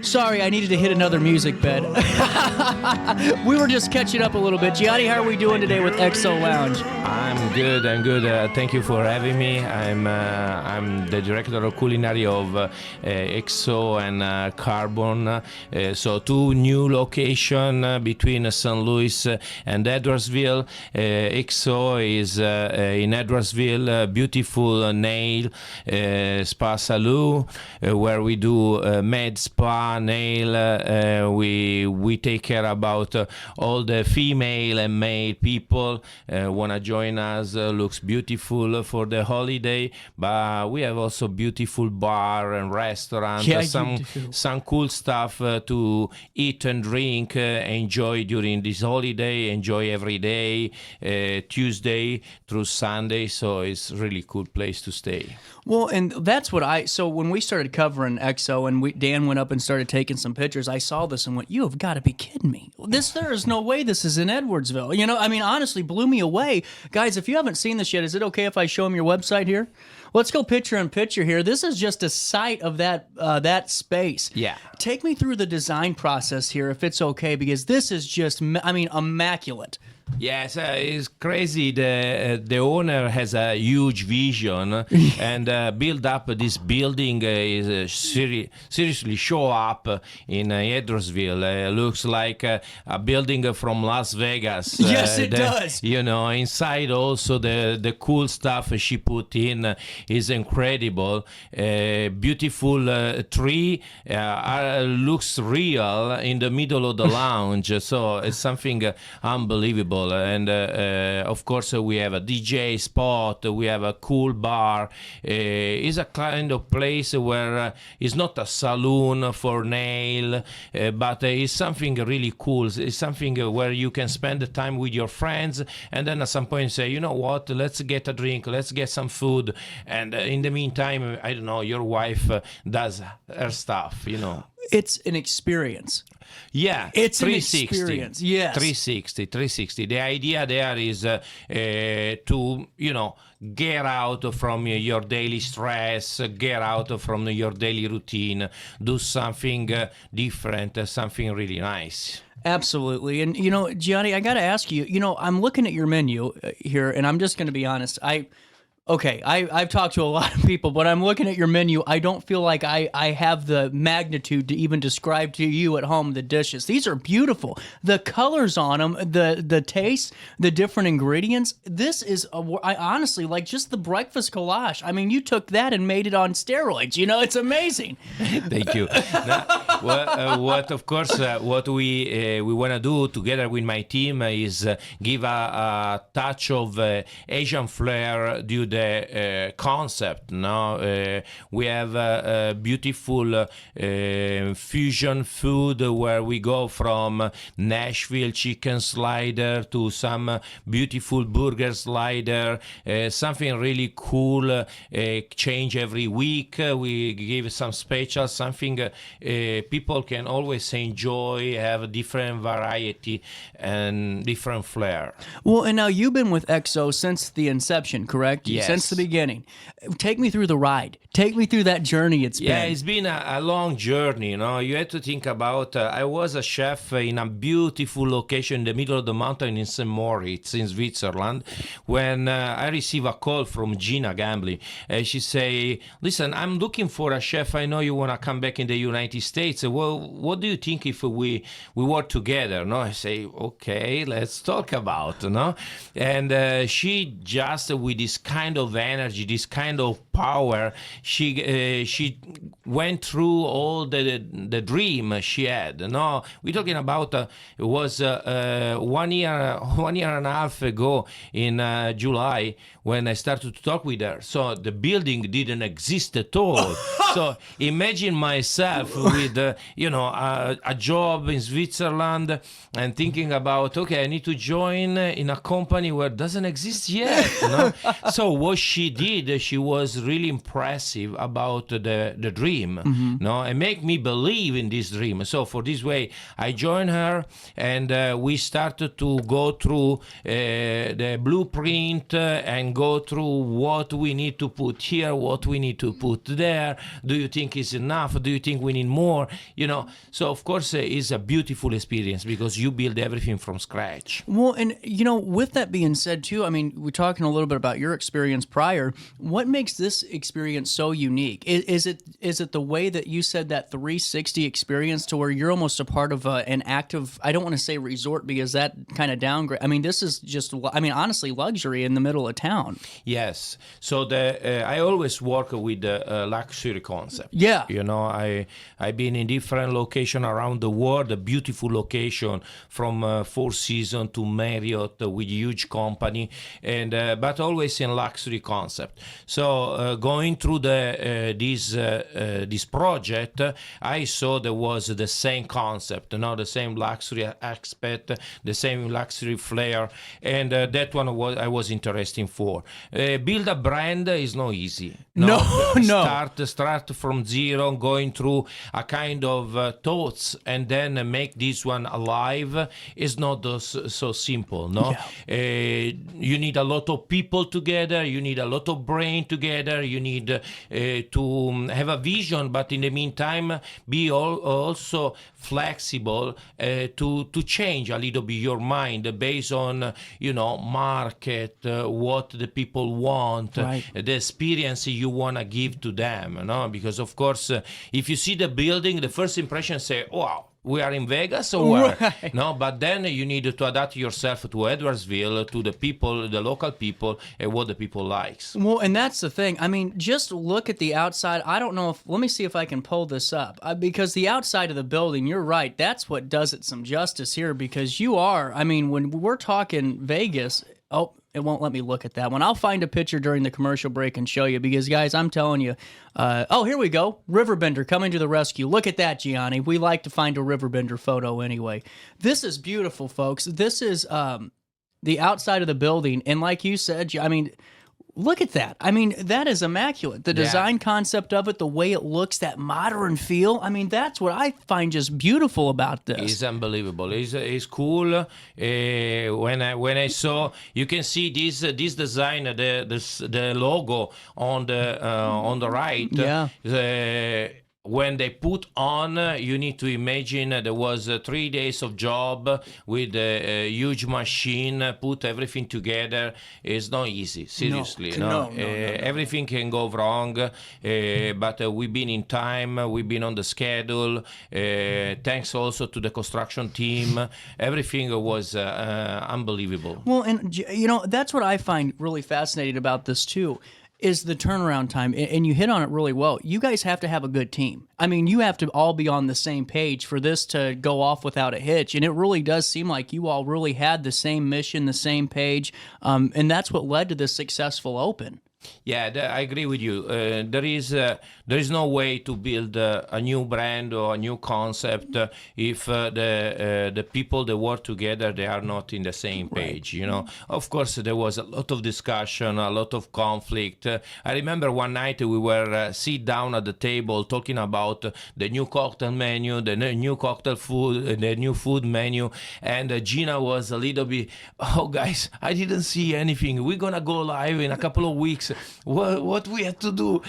Sorry, I needed to hit another music bed. We were just catching up a little bit. Gianni, how are we doing today with EXO Lounge? I'm good. Thank you for having me. I'm the director of culinary of EXO and Carbon. So two new location between St. Louis and Edwardsville. EXO is in Edwardsville, beautiful nail spa salon where we do med spa, nail. We take care about all the female and male people wanna join us. Looks beautiful for the holiday, but we have also beautiful bar and restaurant. Yeah, some cool stuff to eat and drink, enjoy during this holiday, enjoy every day, Tuesday through Sunday. So it's really cool place to stay. Well, and that's what so when we started covering EXO and Dan went up and started taking some pictures, I saw this and went, you have got to be kidding me. There is no way this is in Edwardsville. You know, I mean, honestly, blew me away. Guys, if you haven't seen this yet, is it okay if I show them your website here? Let's go picture in picture here. This is just a site of that space. Yeah. Take me through the design process here, if it's okay, because this is just, I mean, immaculate. Yes, it's crazy. The owner has a huge vision and build up this building is seriously show up in Edwardsville. Looks like a building from Las Vegas. Yes, it does. You know, inside also the cool stuff she put in is incredible. Beautiful tree looks real in the middle of the lounge. So it's something unbelievable. And of course we have a DJ spot, we have a cool bar. It's a kind of place where it's not a saloon for nail, but it's something really cool. It's something where you can spend the time with your friends and then at some point say, you know what, let's get a drink, let's get some food, and in the meantime, I don't know, your wife does her stuff, you know. It's an experience. Yeah, it's 360. An experience. Yes, 360. The idea there is to, you know, get out from your daily stress, get out from your daily routine, do something different, something really nice. Absolutely. And, you know, Gianni, I got to ask you, you know, I'm looking at your menu here, and I'm just going to be honest. I've talked to a lot of people, but I'm looking at your menu. I don't feel like I have the magnitude to even describe to you at home the dishes. These are beautiful. The colors on them, the taste, the different ingredients. This is, I honestly, like just the breakfast collage. I mean, you took that and made it on steroids. You know, it's amazing. Thank you. What we want to do together with my team is give a touch of Asian flair due the concept. No, we have a beautiful fusion food where we go from Nashville chicken slider to some beautiful burger slider, something really cool. Change every week. We give some special, something people can always enjoy, have a different variety and different flair. Well, and now you've been with EXO since the inception, correct? Yes. Since the beginning. Take me through the ride. Take me through that journey it's been. Yeah, it's been a long journey, you know. You have to think about, I was a chef in a beautiful location in the middle of the mountain in St. Moritz in Switzerland when I received a call from Gina Gambly. She say, listen, I'm looking for a chef. I know you want to come back in the United States. Well, what do you think if we work together? No, I say, okay, let's talk about, no? And she just, with this kind of energy, this kind of power, she went through all the dream she had. No, we're talking about it was 1 year and a half ago in July when I started to talk with her. So the building didn't exist at all. So imagine myself with a job in Switzerland and thinking about, okay, I need to join in a company where it doesn't exist yet. No? So what she did, she was really impressive about the dream, no, and make me believe in this dream. So for this way, I joined her, and we started to go through the blueprint and go through what we need to put here, what we need to put there. Do you think is enough? Do you think we need more? So of course it's a beautiful experience because you build everything from scratch. Well, and with that being said too, I mean, we're talking a little bit about your experience prior. What makes this experience so unique? Is it the way that you said that 360 experience to where you're almost a part of an active, I don't want to say resort because that kind of downgrade. I mean, this is just, honestly, luxury in the middle of town. Yes. So I always work with the luxury concept. Yeah. I've been in different locations around the world, a beautiful location from Four Seasons to Marriott with huge company, and but always in luxury concept. So going through this project, I saw there was the same concept, the same luxury aspect, the same luxury flair, and that one I was interested for. Build a brand is not easy. No. Start from zero, going through a kind of thoughts, and then make this one alive is not so simple. No, you need a lot of people together. You need a lot of brain together. You need to have a vision, but in the meantime, be also flexible to change a little bit your mind based on market, what the people want, right. The experience you want to give to them. Because of course, if you see the building, the first impression say, wow, we are in Vegas or where? Right. No, but then you need to adapt yourself to Edwardsville, to the people, the local people, and what the people likes. Well, and that's the thing. I mean, just look at the outside. I don't know if, let me see if I can pull this up. Because the outside of the building, you're right, that's what does it some justice here, because when we're talking Vegas, it won't let me look at that one. I'll find a picture during the commercial break and show you because, guys, I'm telling you. Here we go. RiverBender coming to the rescue. Look at that, Gianni. We like to find a RiverBender photo anyway. This is beautiful, folks. This is the outside of the building. And like you said, look at that. That is immaculate. The design concept of it, the way it looks, that modern feel. That's what I find just beautiful about this. It's unbelievable. It's cool. When I saw, you can see this design, the logo on the right. Yeah. When they put on, you need to imagine there was 3 days of job with a huge machine, put everything together. It's not easy, seriously. No. Everything can go wrong, but we've been in time, we've been on the schedule. Thanks also to the construction team. Everything was unbelievable. Well, and that's what I find really fascinating about this too. Is the turnaround time, and you hit on it really well. You guys have to have a good team. You have to all be on the same page for this to go off without a hitch, and it really does seem like you all really had the same mission, the same page, and that's what led to this successful open. Yeah, I agree with you. There is no way to build a new brand or a new concept if the people that work together, they are not in the same page. Right. Of course, there was a lot of discussion, a lot of conflict. I remember one night we were sit down at the table talking about the new cocktail menu, the new cocktail food, the new food menu, and Gina was a little bit, oh guys, I didn't see anything. We're gonna go live in a couple of weeks. What we have to do,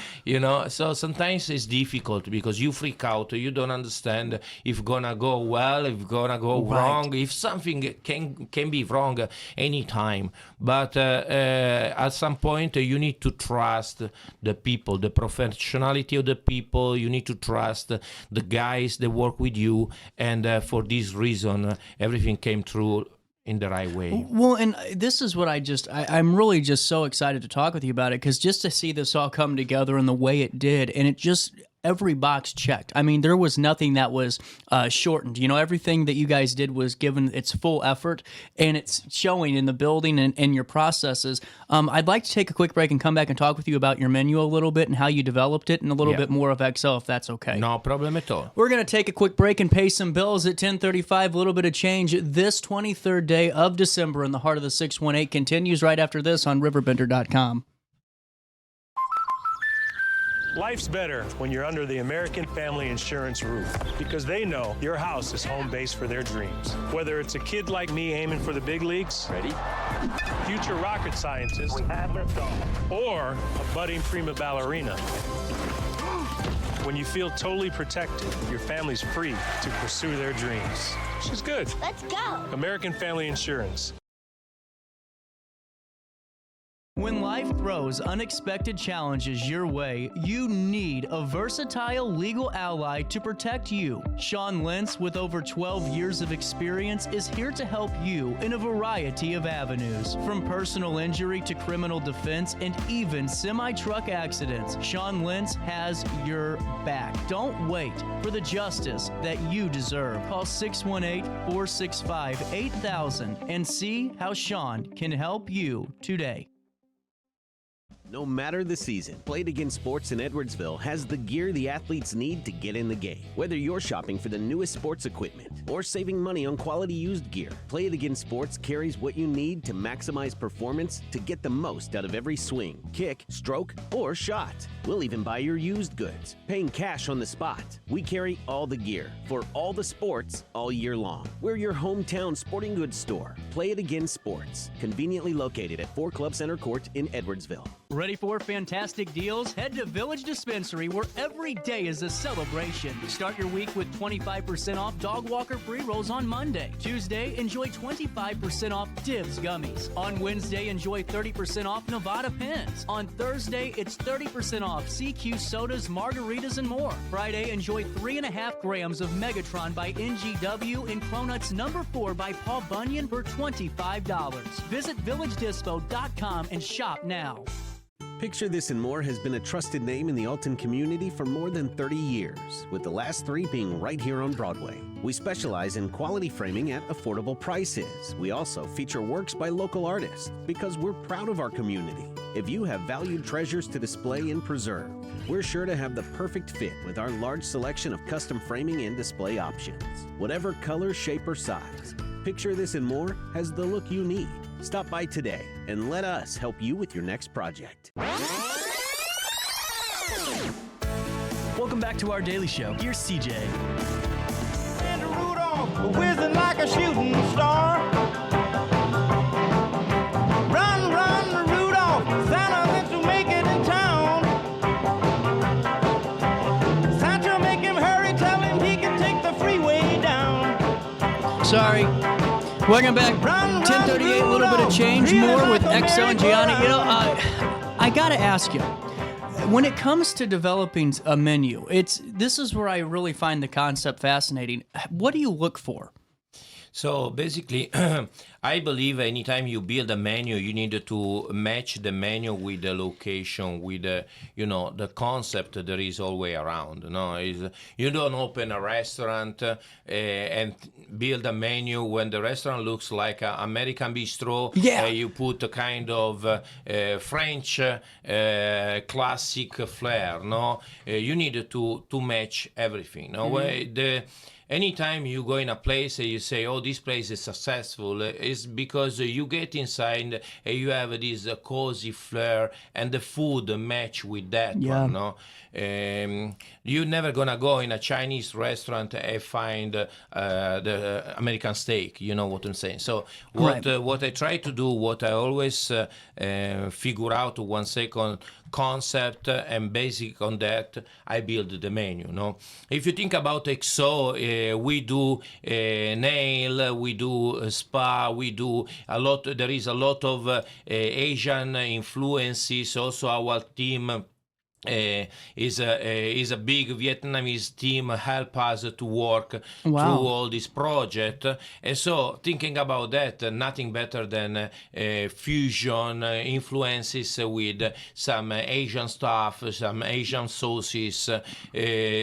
So sometimes it's difficult because you freak out. You don't understand if gonna go well, if gonna go wrong, if something can be wrong anytime. But at some point you need to trust the people, the professionality of the people. You need to trust the guys that work with you, and for this reason, everything came through in the right way. Well, and this is what I'm really just so excited to talk with you about it, because just to see this all come together in the way it did, and it just, every box checked. There was nothing that was shortened. Everything that you guys did was given its full effort, and it's showing in the building and your processes. I'd like to take a quick break and come back and talk with you about your menu a little bit and how you developed it, and a little bit more of XO, if that's okay. No problem at all. We're going to take a quick break and pay some bills at 10:35. A little bit of change. This 23rd day of December in the heart of the 618 continues right after this on RiverBender.com. Life's better when you're under the American Family Insurance roof, because they know your house is home base for their dreams. Whether it's a kid like me aiming for the big leagues, ready, future rocket scientist, or a budding prima ballerina, when you feel totally protected, your family's free to pursue their dreams. She's good. Let's go. American Family Insurance. When life throws unexpected challenges your way, you need a versatile legal ally to protect you. Sean Lentz, with over 12 years of experience, is here to help you in a variety of avenues. From personal injury to criminal defense and even semi-truck accidents, Sean Lentz has your back. Don't wait for the justice that you deserve. Call 618-465-8000 and see how Sean can help you today. No matter the season, Play It Again Sports in Edwardsville has the gear the athletes need to get in the game. Whether you're shopping for the newest sports equipment or saving money on quality used gear, Play It Again Sports carries what you need to maximize performance to get the most out of every swing, kick, stroke, or shot. We'll even buy your used goods, paying cash on the spot. We carry all the gear for all the sports all year long. We're your hometown sporting goods store. Play It Again Sports, conveniently located at 4 Club Center Court in Edwardsville. Ready for fantastic deals? Head to Village Dispensary, where every day is a celebration. Start your week with 25% off Dog Walker pre-rolls on Monday. Tuesday, enjoy 25% off Divs gummies. On Wednesday, enjoy 30% off Nevada pens. On Thursday, it's 30% off CQ sodas, margaritas, and more. Friday, enjoy 3.5 grams of Megatron by NGW and Cronuts number 4 by Paul Bunyan for $25. Visit VillageDispo.com and shop now. Picture This and More has been a trusted name in the Alton community for more than 30 years, with the last 3 being right here on Broadway. We specialize in quality framing at affordable prices. We also feature works by local artists because we're proud of our community. If you have valued treasures to display and preserve, we're sure to have the perfect fit with our large selection of custom framing and display options. Whatever color, shape, or size, Picture This and More has the look you need. Stop by today and let us help you with your next project. Welcome back to our daily show. Here's CJ. And Rudolph, whizzing like a shooting star. Run, run, Rudolph, Santa meant to make it in town. Santa, make him hurry, tell him he can take the freeway down. Sorry. Welcome back. 10:38, a little bit of change, more with EXO and Gianni. You know, I gotta ask you, when it comes to developing a menu, this is where I really find the concept fascinating. What do you look for? So basically, I believe anytime you build a menu, you need to match the menu with the location, with the concept there is all the way around. You don't open a restaurant and build a menu when the restaurant looks like an American bistro. Yeah. You put a kind of French classic flair. You need to match everything. Anytime you go in a place and you say, oh, this place is successful, it's because you get inside and you have this cozy flair and the food match with that one. You're never going to go in a Chinese restaurant and find the American steak, you know what I'm saying? So what I try to do, what I always figure out 1 second concept, and basic on that, I build the menu. If you think about EXO, we do nail, we do spa, we do a lot. There is a lot of Asian influences. Also, our team is a big Vietnamese team, help us to work through all this project. And so thinking about that, nothing better than fusion influences with some Asian stuff, some Asian sauces.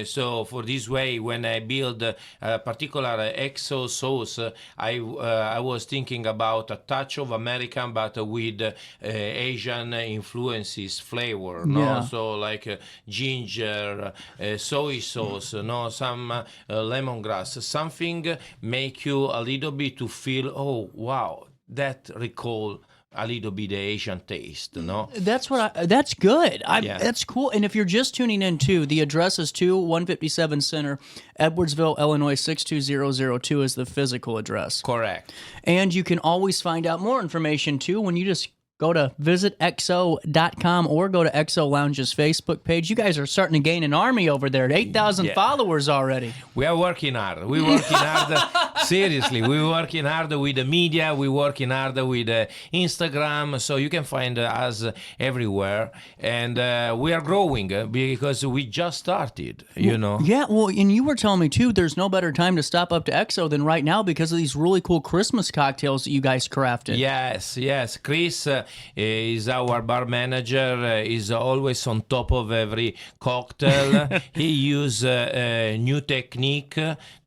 So for this way, when I build a particular EXO sauce, I was thinking about a touch of American but with Asian influences flavor. So like ginger, soy sauce, some lemongrass, something make you a little bit to feel, oh wow, that recall a little bit the Asian taste, That's that's good. That's cool. And if you're just tuning in too, the address is 2157 Center, Edwardsville, Illinois 62002 is the physical address. Correct. And you can always find out more information too when you just go to visitexo.com or go to EXO Lounge's Facebook page. You guys are starting to gain an army over there. 8,000 followers already. We are working hard. We're working hard. Seriously, we're working hard with the media. We're working hard with Instagram. So you can find us everywhere. And we are growing because we just started, you know. Yeah, well, and you were telling me, too, there's no better time to stop up to EXO than right now because of these really cool Christmas cocktails that you guys crafted. Yes. Chris is our bar manager. Is always on top of every cocktail. He uses a new technique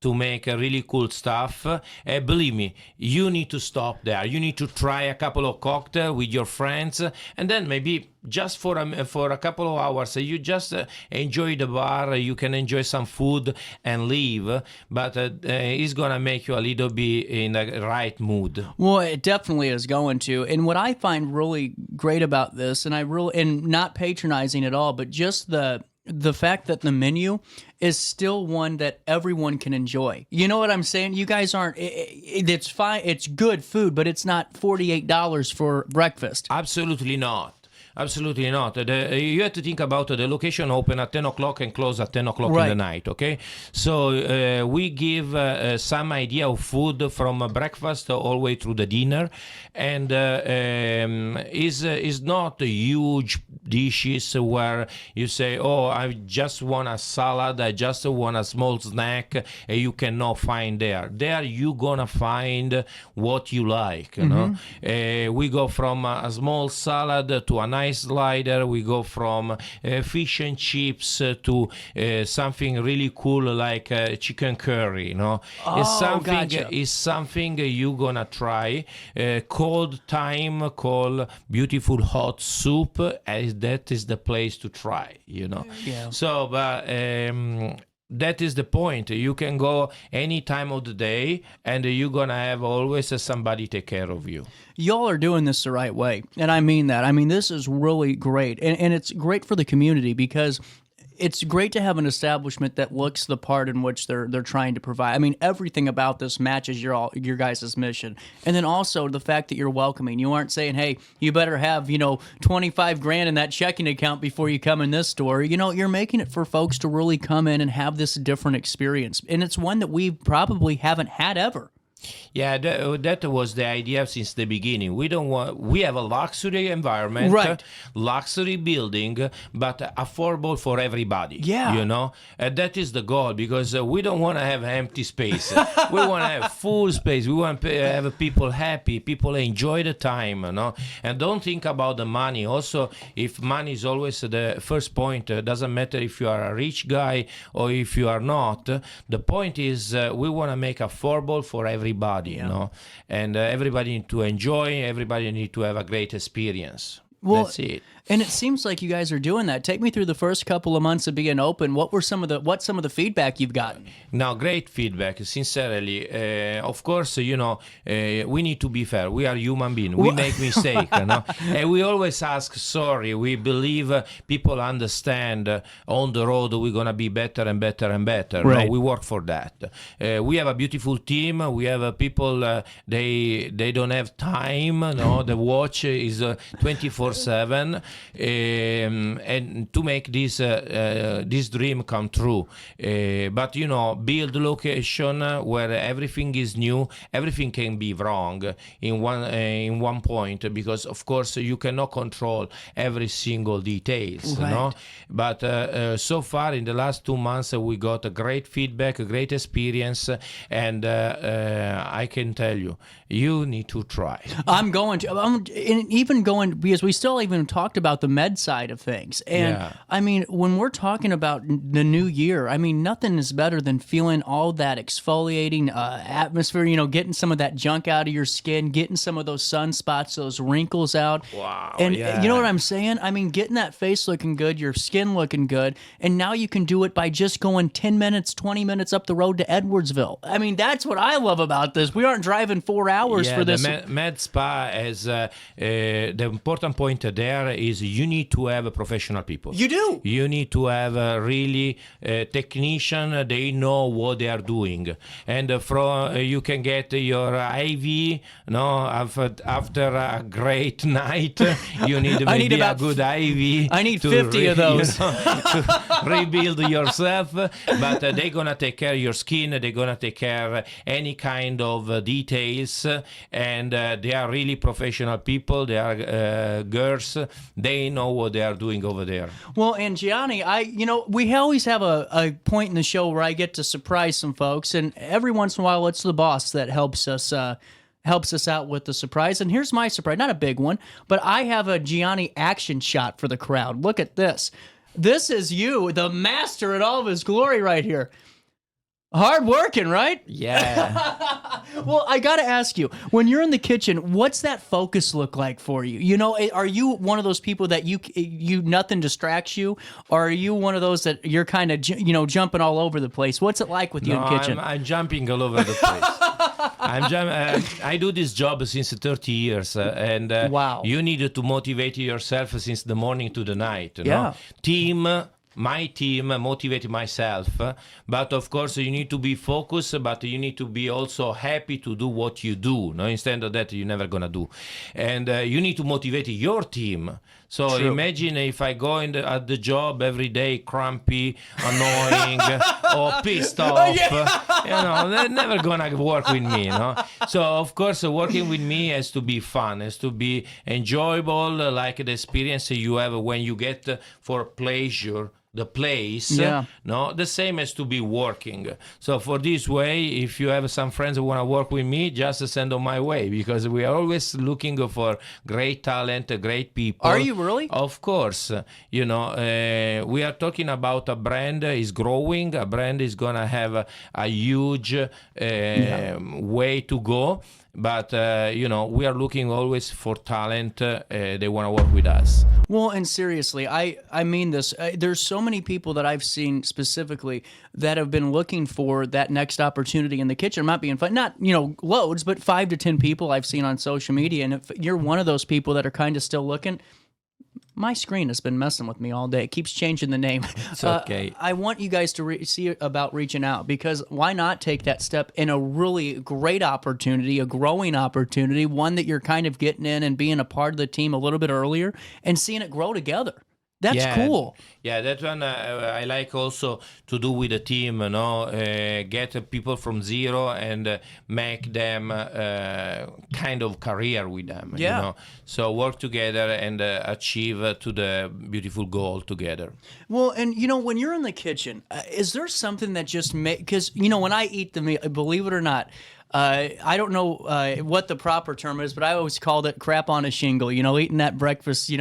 to make really cool stuff. Believe me, you need to stop there. You need to try a couple of cocktails with your friends, and then maybe just for a couple of hours, you just enjoy the bar. You can enjoy some food and leave, but it's gonna make you a little bit in the right mood. Well, it definitely is going to. And what I find really great about this, and not patronizing at all, but just the fact that the menu is still one that everyone can enjoy. You know what I'm saying? You guys aren't, it's fine, it's good food, but it's not $48 for breakfast. Absolutely not. Absolutely not. You have to think about the location open at 10 o'clock and close at 10 o'clock in the night, okay? So we give some idea of food from breakfast all the way through the dinner. And is not huge dishes where you say, oh, I just want a salad, I just want a small snack, and you cannot find there. There you're going to find what you like, you know? We go from a small salad to a nice slider. We go from fish and chips to something really cool like chicken curry, you know. It's something you're gonna try. Cold time, cold beautiful hot soup, that is the place to try, you know. Yeah. So that is the point. You can go any time of the day and you're gonna have always somebody take care of you. Y'all are doing this the right way, and I mean that. I mean, this is really great, and it's great for the community because it's great to have an establishment that looks the part in which they're trying to provide. I mean, everything about this matches your guys' mission. And then also the fact that you're welcoming. You aren't saying, hey, you better have, $25,000 in that checking account before you come in this store. You're making it for folks to really come in and have this different experience. And it's one that we probably haven't had ever. Yeah, that was the idea since the beginning. We have a luxury environment, right, luxury building, but affordable for everybody. Yeah. That is the goal, because we don't want to have empty space. We want to have full space. We want to have people happy, people enjoy the time, and don't think about the money. Also, if money is always the first point, doesn't matter if you are a rich guy or if you are not. The point is we want to make affordable for everybody. And everybody need to enjoy, everybody need to have a great experience. Well, that's it. And it seems like you guys are doing that. Take me through the first couple of months of being open. What's some of the feedback you've gotten? Now, great feedback, sincerely. Of course, we need to be fair. We are human beings. We make mistakes, and we always ask sorry. We believe people understand on the road we're going to be better and better and better. Right. No, we work for that. We have a beautiful team. We have people, they don't have time. The watch is 24/7. And to make this dream come true, but build location where everything is new. Everything can be wrong in one point, because of course you cannot control every single details. Right. But so far in the last 2 months we got a great feedback, a great experience, and I can tell you need to try. I'm going to. And even going, because we still even talked about the med side of things. And Yeah. I mean, when we're talking about the new year, I mean, nothing is better than feeling all that exfoliating atmosphere, getting some of that junk out of your skin, getting some of those sunspots, those wrinkles out. Wow. And yeah. you know what I'm saying? I mean, getting that face looking good, your skin looking good. And now you can do it by just going 10 minutes, 20 minutes up the road to Edwardsville. I mean, that's what I love about this. We aren't driving 4 hours for this. The med spa is the important point point there is you need to have professional people. You do. You need to have really technician. They know what they are doing, and from you can get your IV. No, after a great night, you need I need maybe a about good IV. I need 50 of those. To rebuild yourself, but they're gonna take care of your skin. They're gonna take care of any kind of details, and they are really professional people. They are girls. They know what they are doing over there. Well, and Gianni, we always have a point in the show where I get to surprise some folks, and every once in a while, it's the boss that helps us out with the surprise. And here's my surprise, not a big one, but I have a Gianni action shot for the crowd. Look at this. This is you, the master in all of his glory right here. Hard working, right? Yeah. Well, I got to ask you, when you're in the kitchen, what's that focus look like for you? You know, are you one of those people that you nothing distracts you? Or are you one of those that you're kind of, jumping all over the place? What's it like with you in the kitchen? I'm jumping all over the place. I do this job since 30 years, and wow. You need to motivate yourself since the morning to the night. Yeah. My team motivate myself, but of course you need to be focused, but you need to be also happy to do what you do. No, instead of that, you're never gonna do, and you need to motivate your team. So True. imagine if I go at the job every day, crampy, annoying, or pissed off. They're never gonna work with me. So of course, working with me has to be fun, has to be enjoyable, like the experience you have when you get for pleasure the place. Yeah. No, the same as to be working. So for this way, if you have some friends who want to work with me, just send on my way, because we are always looking for great talent, great people. Are you really? Of course. We are talking about a brand is growing. A brand is gonna have a huge way to go. But, we are looking always for talent. They want to work with us. Well, and seriously, I mean this. There's so many people that I've seen specifically that have been looking for that next opportunity in the kitchen. I'm not being fun, not, loads, but 5 to 10 people I've seen on social media. And if you're one of those people that are kind of still looking, my screen has been messing with me all day. It keeps changing the name. It's okay. I want you guys to see about reaching out, because why not take that step in a really great opportunity, a growing opportunity, one that you're kind of getting in and being a part of the team a little bit earlier and seeing it grow together. That's cool. Yeah, that one I like also to do with the team, get people from zero and make them kind of career with them. Yeah. So work together and achieve to the beautiful goal together. Well, and when you're in the kitchen, is there something that just because when I eat the meal, believe it or not, I don't know what the proper term is, but I always called it crap on a shingle, eating that breakfast,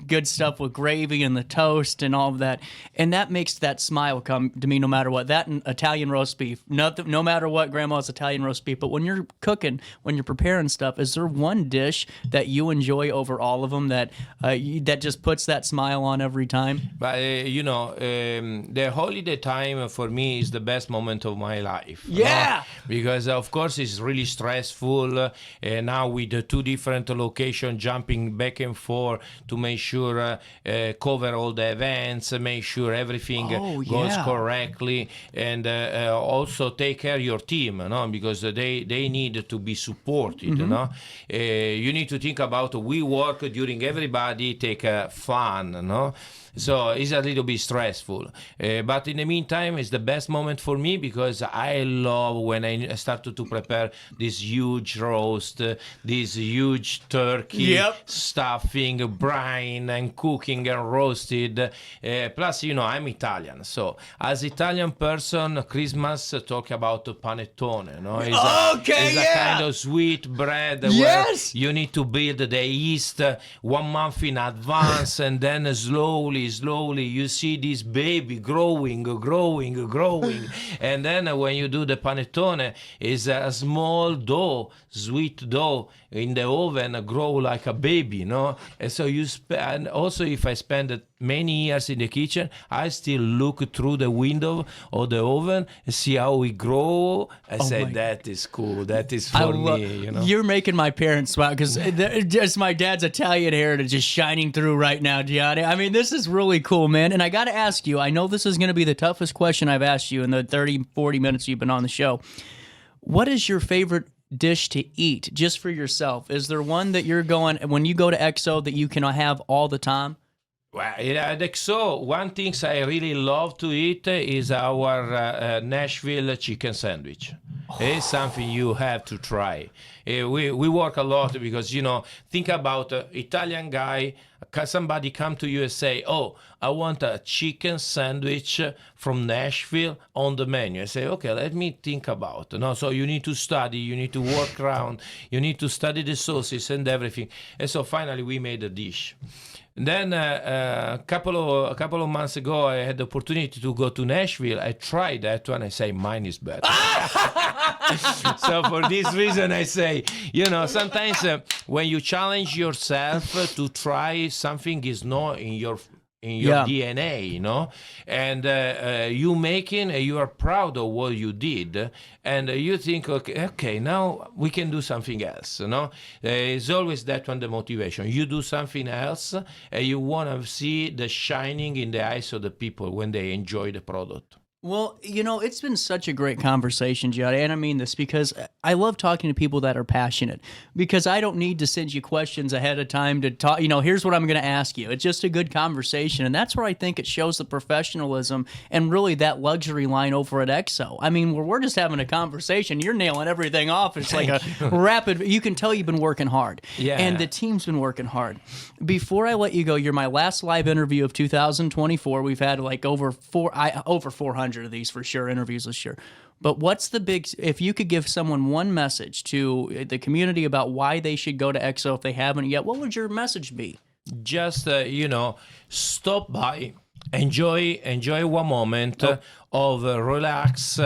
good stuff with gravy and the toast and all of that. And that makes that smile come to me no matter what. That and Italian roast beef, no matter what, Grandma's Italian roast beef. But when you're cooking, when you're preparing stuff, is there one dish that you enjoy over all of them that that just puts that smile on every time? But, the holiday time for me is the best moment of my life. Yeah! Because, of course, it's really stressful. Now with the 2 different locations, jumping back and forth to make sure cover all the events, make sure everything goes correctly, and also take care of your team, because they need to be supported. You need to think about we work during everybody take fun. So it's a little bit stressful. But in the meantime, it's the best moment for me, because I love when I started to prepare this huge roast, this huge turkey, stuffing, brine, and cooking and roasted. Plus, I'm Italian. So as Italian person, Christmas talk about panettone. It's a kind of sweet bread where you need to build the yeast 1 month in advance, and then slowly you see this baby growing, and then when you do the panettone, is a small dough, sweet dough in the oven, grow like a baby, And so and also if I spend many years in the kitchen, I still look through the window of the oven and see how we grow. I say, that is cool. That is for me, you know. You're making my parents smile because just my dad's Italian heritage is shining through right now, Gianni. I mean, this is really cool, man. And I got to ask you, I know this is going to be the toughest question I've asked you in the 30, 40 minutes you've been on the show. What is your favorite dish to eat just for yourself? Is there one that you're going, when you go to EXO, that you can have all the time? Well, at EXO, one thing I really love to eat is our Nashville chicken sandwich. It's something you have to try. We work a lot because, you know, think about Italian guy, somebody come to you and say, oh, I want a chicken sandwich from Nashville on the menu. I say, okay, let me think about it. No, so you need to study, you need to work around, you need to study the sauces and everything. And so finally we made a dish. Then a couple of months ago, I had the opportunity to go to Nashville. I tried that one. I say, mine is better. So for this reason, I say, you know, sometimes when you challenge yourself to try something is not in your DNA, you know, and you making, you are proud of what you did, and you think, okay, now we can do something else, you know. It's always that one, the motivation. You do something else, and you want to see the shining in the eyes of the people when they enjoy the product. Well, you know, it's been such a great conversation, Gianni, and I mean this because I love talking to people that are passionate, because I don't need to send you questions ahead of time to talk, you know, here's what I'm going to ask you. It's just a good conversation, and that's where I think it shows the professionalism and really that luxury line over at EXO. I mean, we're just having a conversation. You're nailing everything off. It's like a rapid, you can tell you've been working hard, and the team's been working hard. Before I let you go, you're my last live interview of 2024. We've had like over 400 of these for sure, interviews this year. But what's the big, if you could give someone one message to the community about why they should go to EXO if they haven't yet, what would your message be? Just, you know, stop by, enjoy one moment of relax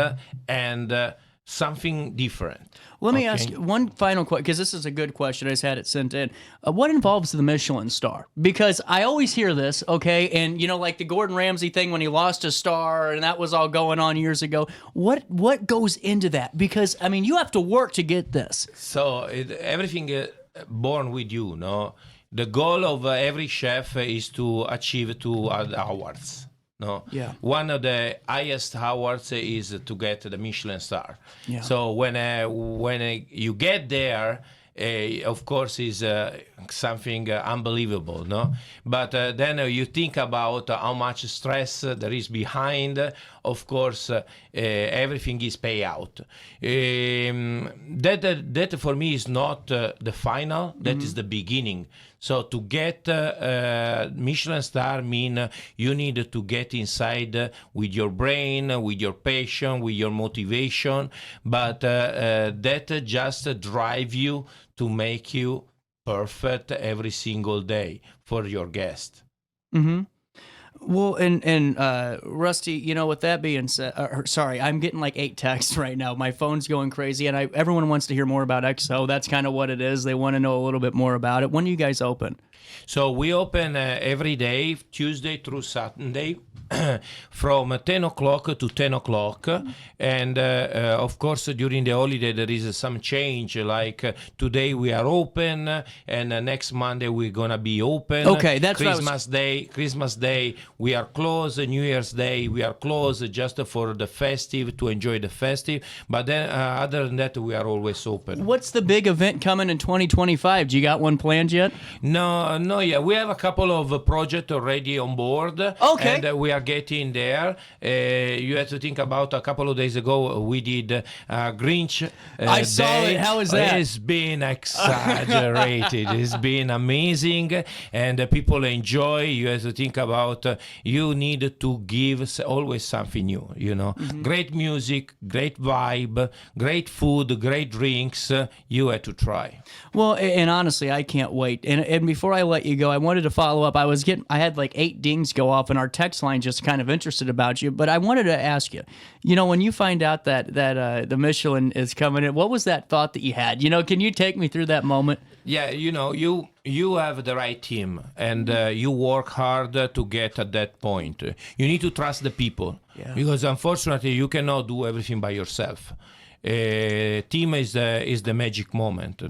and something different. Let me ask you one final question, because this is a good question. I just had it sent in. What involves the Michelin-star? Because I always hear this, okay, and, you know, like the Gordon Ramsay thing when he lost a star, and that was all going on years ago. What goes into that? Because, I mean, you have to work to get this. So everything born with you, no? The goal of every chef is to achieve 2 awards. No. Yeah. One of the highest awards is to get the Michelin-star. Yeah. So when you get there, of course, is something unbelievable, no? But then you think about how much stress there is behind. Of course, everything is payout. That for me is not the final. That is the beginning. So to get Michelin star mean you need to get inside with your brain, with your passion, with your motivation. But that just drive you to make you perfect every single day for your guest. Mm-hmm. Well, and Rusty, you know, with that being said, sorry, I'm getting like 8 texts right now. My phone's going crazy, and everyone wants to hear more about EXO. That's kind of what it is. They want to know a little bit more about it. When do you guys open? So we open every day, Tuesday through Saturday, from 10 o'clock to 10 o'clock. And of course, during the holiday, there is some change. Like today we are open, and next Monday we're going to be open. Okay, that's Christmas Day, we are closed. New Year's Day, we are closed just for the festive, to enjoy the festive. But then other than that, we are always open. What's the big event coming in 2025? Do you got one planned yet? No, yeah. We have a couple of projects already on board. Okay. And we are getting there. You have to think about a couple of days ago, we did Grinch I saw Day. it. How was that? It's been exaggerated. It's been amazing. And people enjoy. You have to think about, you need to give always something new, you know. Mm-hmm. Great music, great vibe, great food, great drinks. You have to try. Well, and honestly, I can't wait. And before I let you go, I wanted to follow up. I had like 8 dings go off, and our text line just just kind of interested about you. But I wanted to ask you, when you find out that the Michelin is coming in, what was that thought that you had? Can you take me through that moment? Yeah, you have the right team, and you work hard to get at that point. You need to trust the people, because unfortunately you cannot do everything by yourself. Team is the magic moment,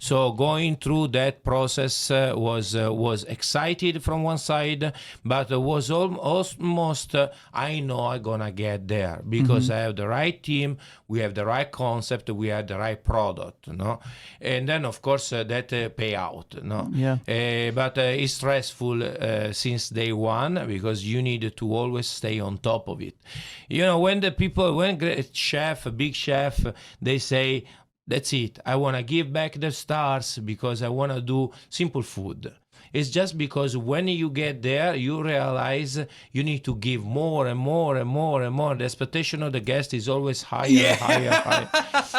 So going through that process was excited from one side, but was almost I know I'm gonna get there because I have the right team, we have the right concept, we have the right product, and then of course that pay out, but it's stressful since day one because you need to always stay on top of it. When great chef, big chef, they say, that's it, I want to give back the stars because I want to do simple food. It's just because when you get there, you realize you need to give more and more and more and more. The expectation of the guest is always higher, higher.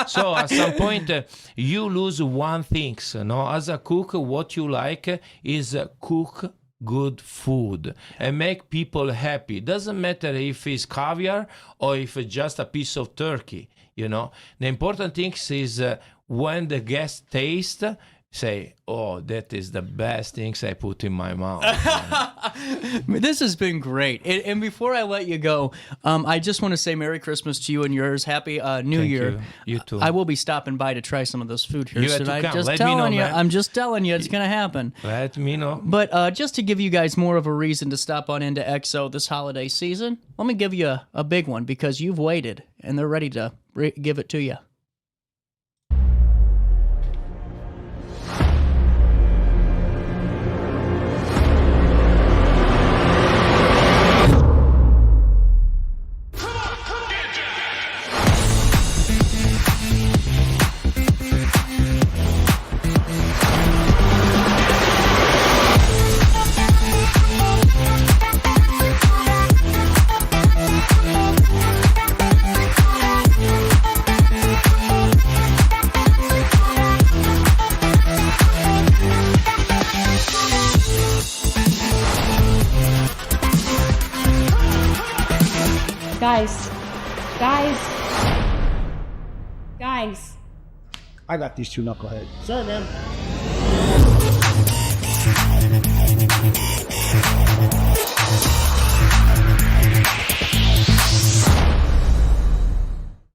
So at some point, you lose one thing. As a cook, what you like is cook good food and make people happy. Doesn't matter if it's caviar or if it's just a piece of turkey. The important thing is when the guest taste, say, oh, that is the best things I put in my mouth. This has been great. And before I let you go, I just want to say Merry Christmas to you and yours. Happy New Year. You too. I will be stopping by to try some of this food here You have tonight. to come. Just Let me telling know, you, man. I'm just telling you, it's going to happen. Let me know. But just to give you guys more of a reason to stop on into EXO this holiday season, let me give you a big one because you've waited and they're ready to give it to you. Guys. I got these two knuckleheads. Sorry, man.